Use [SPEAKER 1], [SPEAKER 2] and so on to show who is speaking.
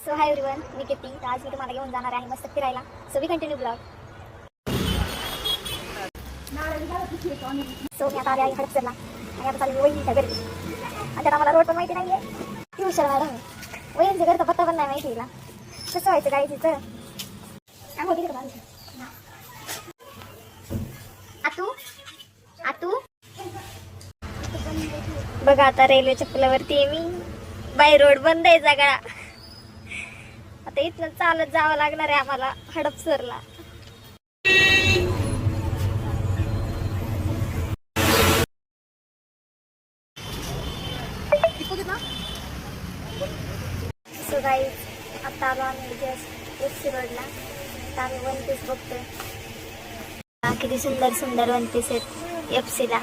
[SPEAKER 1] So hi everyone, मी कीर्ती. तर आज मी तुम्हाला घेऊन जाणार आहे मस्त फिरायला. So we continue blog. So मी आता आले आहे हडपसरला आणि आता चालली वहिनीच्या घरी. आणि त्यात आम्हाला रोड पण माहिती नाही आहे. ती हुशार मॅडम. वहिनीच्या घरचा पत्ता पण नाही माहिती तिला. कसं व्हायचं काय तिचं आंघोळ केली का? आतू आतू बघा, आता रेल्वेच्या पुलावरती आहे मी. बाय रोड बंद आहे सगळा. आता इथनं चालत जावं लागणार आहे आम्हाला हडपसरला. सो गाईज, आता आलो आम्ही जस्ट एफसी रोडला. आता आम्ही वन पीस बघतोय. किती सुंदर सुंदर वन पीस आहेत एफसीला.